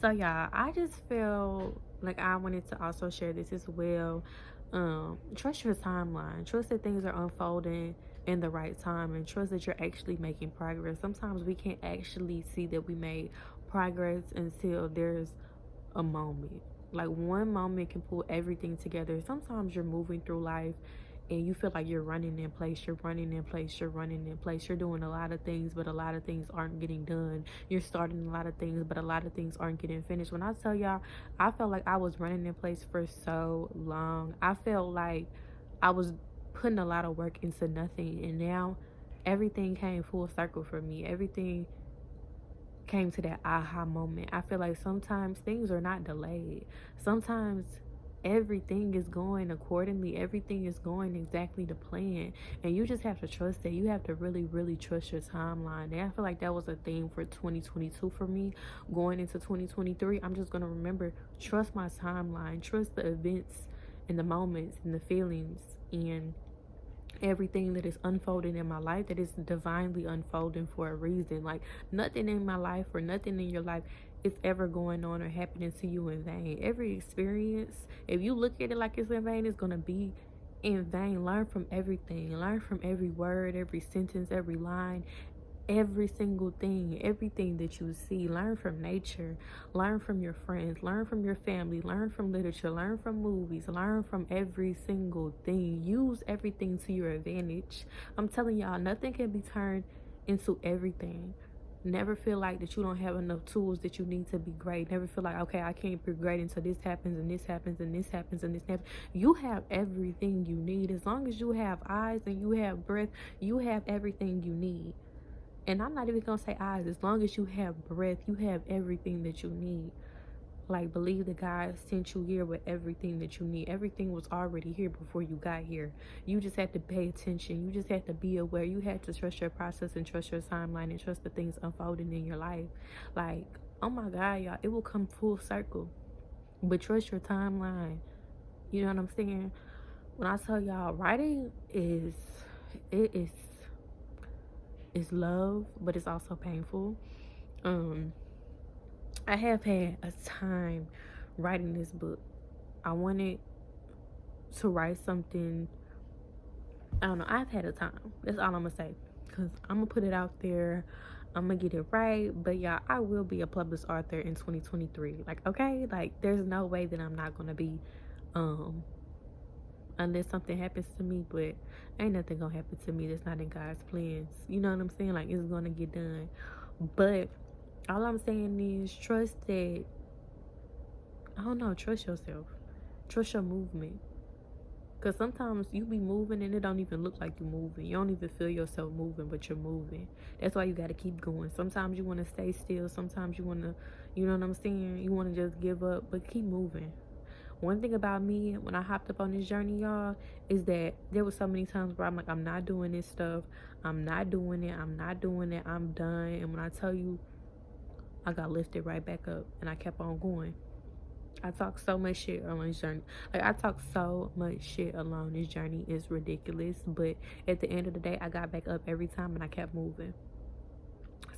So y'all, I just feel like I wanted to also share this as well. Trust your timeline. Trust that things are unfolding in the right time, and trust that you're actually making progress. Sometimes we can't actually see that we made progress until there's a moment. Like one moment can pull everything together. Sometimes you're moving through life and you feel like you're running in place, you're running in place, you're running in place. You're doing a lot of things, but a lot of things aren't getting done. You're starting a lot of things, but a lot of things aren't getting finished. When I tell y'all, I felt like I was running in place for so long. I felt like I was putting a lot of work into nothing, and now everything came full circle for me. Everything came to that aha moment. I feel like sometimes things are not delayed. Sometimes everything is going accordingly. Everything is going exactly to plan. And you just have to trust that. You have to really, really trust your timeline. And I feel like that was a theme for 2022 for me. Going into 2023, I'm just going to remember, trust my timeline. Trust the events and the moments and the feelings and everything that is unfolding in my life, that is divinely unfolding for a reason. Like nothing in my life or nothing in your life is ever going on or happening to you in vain. Every experience, if you look at it like it's in vain, it's going to be in vain. Learn from everything. Learn from every word, every sentence, every line, every single thing, everything that you see. Learn from nature, learn from your friends, learn from your family, learn from literature, learn from movies, learn from every single thing. Use everything to your advantage. I'm telling y'all, nothing can be turned into everything. Never feel like that you don't have enough tools that you need to be great. Never feel like, okay, I can't be great until this happens and this happens and this happens and this happens. You have everything you need. As long as you have eyes and you have breath, you have everything you need. And I'm not even gonna say eyes. As long as you have breath, you have everything that you need. Like, believe that God sent you here with everything that you need. Everything was already here before you got here. You just had to pay attention. You just had to be aware. You had to trust your process and trust your timeline and trust the things unfolding in your life. Like, oh my God, y'all, it will come full circle. But trust your timeline. You know what I'm saying? When I tell y'all, writing it is love, but it's also painful. um I have had a time writing this book. I wanted to write something. I don't know, I've had a time. That's all I'm gonna say, because I'm gonna put it out there. I'm gonna get it right. But yeah, I will be a published author in 2023. Like, okay, like there's no way that I'm not gonna be, um unless something happens to me. But ain't nothing gonna happen to me that's not in God's plans. You know what I'm saying? Like, it's gonna get done. But all I'm saying is trust that, I don't know, trust yourself. Trust your movement. Because sometimes you be moving and it don't even look like you moving. You don't even feel yourself moving, but you're moving. That's why you got to keep going. Sometimes you want to stay still. Sometimes you want to, you know what I'm saying? You want to just give up, but keep moving. One thing about me, when I hopped up on this journey, y'all, is that there was so many times where I'm like, I'm not doing this stuff. I'm not doing it. I'm not doing it. I'm done. And when I tell you, I got lifted right back up and I kept on going. I talk so much shit along this journey. Like, I talk so much shit along this journey. It's ridiculous. But at the end of the day, I got back up every time and I kept moving.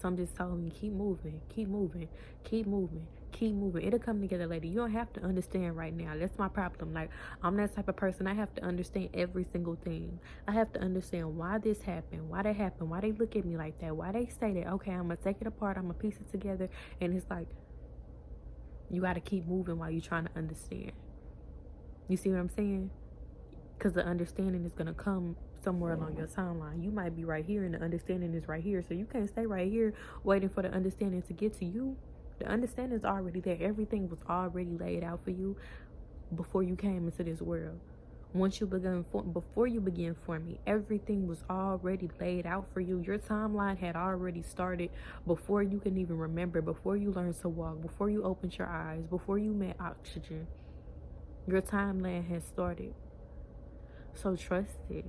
So I'm just telling you, keep moving, keep moving, keep moving, keep moving. It'll come together later. You don't have to understand right now. That's my problem. Like, I'm that type of person. I have to understand every single thing. I have to understand why this happened, why that happened, why they look at me like that, why they say that. Okay, I'm gonna take it apart, I'm gonna piece it together. And it's like, you got to keep moving while you're trying to understand. You see what I'm saying? Because the understanding is going to come somewhere along your timeline. You might be right here and the understanding is right here. So you can't stay right here waiting for the understanding to get to you. The understanding is already there. Everything was already laid out for you before you came into this world. Before you begin forming, everything was already laid out for you. Your timeline had already started before you can even remember, before you learned to walk, before you opened your eyes, before you met oxygen. Your timeline has started. So trust it.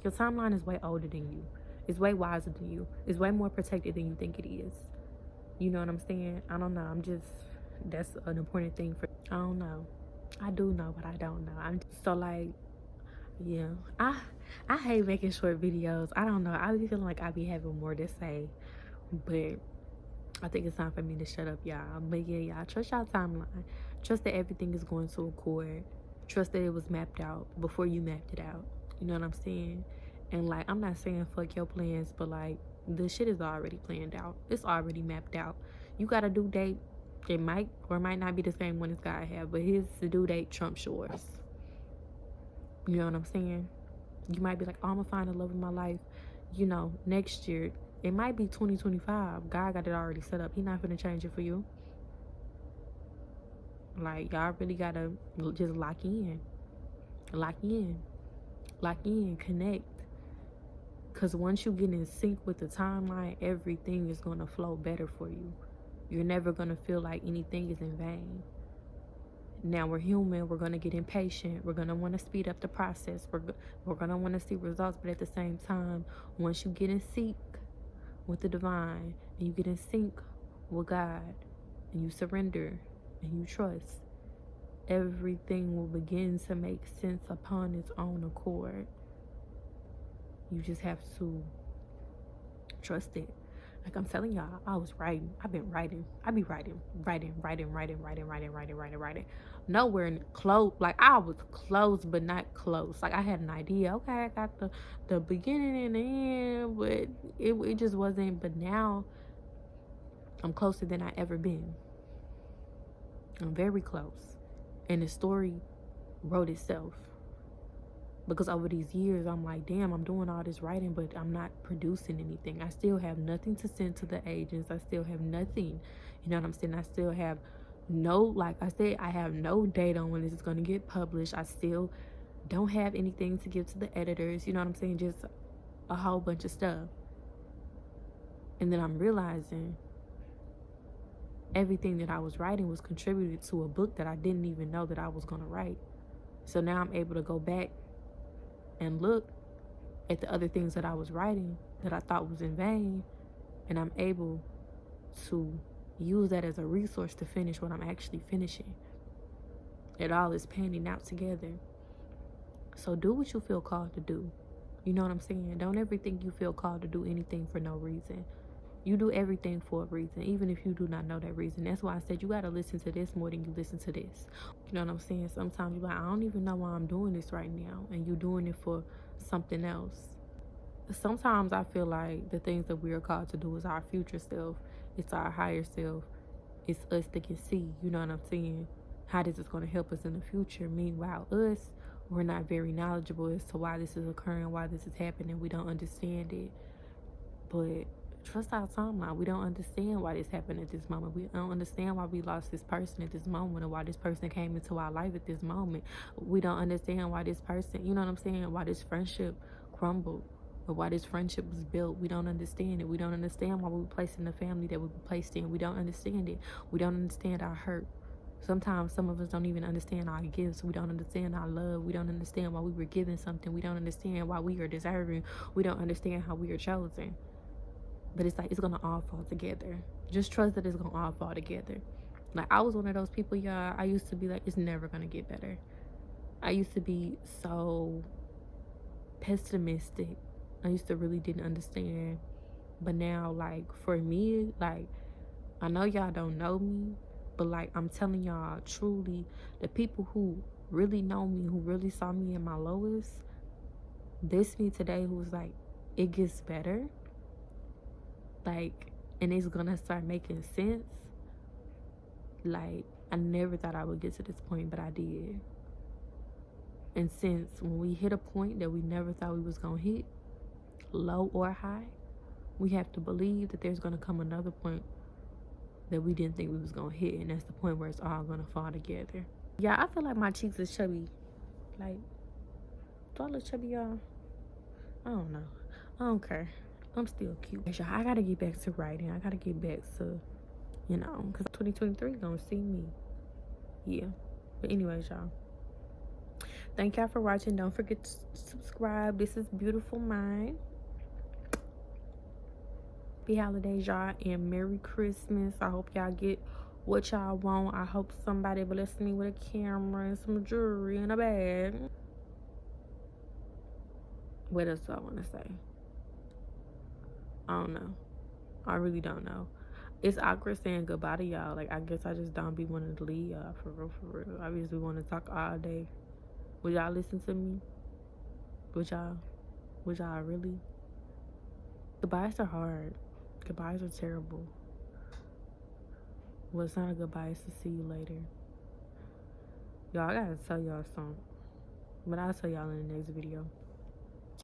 Your timeline is way older than you. It's way wiser than you. It's way more protected than you think it is. You know what I'm saying? I don't know. That's an important thing for, I don't know. I do know, but I don't know. I'm so like, yeah. I hate making short videos. I don't know. I be feeling like I be having more to say, but I think it's time for me to shut up, y'all. But yeah, y'all, trust y'all timeline. Trust that everything is going to accord. Trust that it was mapped out before you mapped it out. You know what I'm saying? And like, I'm not saying fuck your plans, but like, the shit is already planned out. It's already mapped out. You got a due date. It might or might not be the same one as God have, but his due date trumps yours. You know what I'm saying? You might be like, oh, I'm gonna find the love of my life, you know, next year. It might be 2025. God got it already set up. He not gonna change it for you. Like, y'all really gotta just lock in. Lock in. Lock in. Connect. Because once you get in sync with the timeline, everything is gonna flow better for you. You're never gonna feel like anything is in vain. Now we're human. We're gonna get impatient. We're gonna want to speed up the process. We're gonna want to see results, but at the same time, once you get in sync with the divine and you get in sync with God and you surrender and you trust, everything will begin to make sense upon its own accord. You just have to trust it. Like I'm telling y'all, I was writing. I've been writing. I be writing. Nowhere close. Like I was close, but not close. Like I had an idea. Okay, I got the beginning and the end, but it just wasn't. But now I'm closer than I ever been. I'm very close, and the story wrote itself. Because over these years, I'm like, damn, I'm doing all this writing, but I'm not producing anything. I still have nothing to send to the agents. I still have nothing. You know what I'm saying? I still have no, like I said, I have no date on when this is going to get published. I still don't have anything to give to the editors. You know what I'm saying? Just a whole bunch of stuff. And then I'm realizing everything that I was writing was contributed to a book that I didn't even know that I was going to write. So now I'm able to go back and look at the other things that I was writing that I thought was in vain, and I'm able to use that as a resource to finish what I'm actually finishing. It all is panning out together. So do what you feel called to do. You know what I'm saying? Don't ever think you feel called to do anything for no reason. You do everything for a reason, even if you do not know that reason. That's why I said you got to listen to this more than you listen to this. You know what I'm saying? Sometimes you're like, I don't even know why I'm doing this right now. And you're doing it for something else. Sometimes I feel like the things that we are called to do is our future self. It's our higher self. It's us that can see, you know what I'm saying, how this is going to help us in the future. Meanwhile, us, we're not very knowledgeable as to why this is occurring, why this is happening. We don't understand it. But trust our timeline. We don't understand why this happened at this moment. We don't understand why we lost this person at this moment, or why this person came into our life at this moment. We don't understand why this person, you know what I'm saying, why this friendship crumbled, or why this friendship was built. We don't understand it. We don't understand why we were placed in the family that we were placed in. We don't understand it. We don't understand our hurt. Sometimes some of us don't even understand our gifts. We don't understand our love. We don't understand why we were given something. We don't understand why we are deserving. We don't understand how we are chosen. But it's like, it's gonna all fall together. Just trust that it's gonna all fall together. Like, I was one of those people, y'all. I used to be like, it's never gonna get better. I used to be so pessimistic. I used to really didn't understand. But now, like, for me, like, I know y'all don't know me, but like, I'm telling y'all truly, the people who really know me, who really saw me in my lowest, this me today, who was like, it gets better. Like, and it's gonna start making sense. Like, I never thought I would get to this point, but I did. And since when we hit a point that we never thought we was gonna hit, low or high, we have to believe that there's gonna come another point that we didn't think we was gonna hit, and that's the point where it's all gonna fall together. Yeah, I feel like my cheeks is chubby. Like, do I look chubby, y'all? I don't know. I don't care. I'm still cute. Y'all, I gotta get back to writing. I gotta get back to, you know, because 2023 gonna see me. Yeah. But anyways, y'all, thank y'all for watching. Don't forget to subscribe. This is Beautiful Mind. Happy holidays, y'all, and Merry Christmas. I hope y'all get what y'all want. I hope somebody bless me with a camera and some jewelry and a bag. What else do I want to say? I don't know. I really don't know. It's awkward saying goodbye to y'all. Like, I guess I just don't be wanting to leave y'all, for real, for real. I just want to talk all day. Would y'all listen to me? Would y'all? Would y'all really? Goodbyes are hard. Goodbyes are terrible. Well, it's not a goodbye, it's to see you later. Y'all, I gotta tell y'all something. But I'll tell y'all in the next video.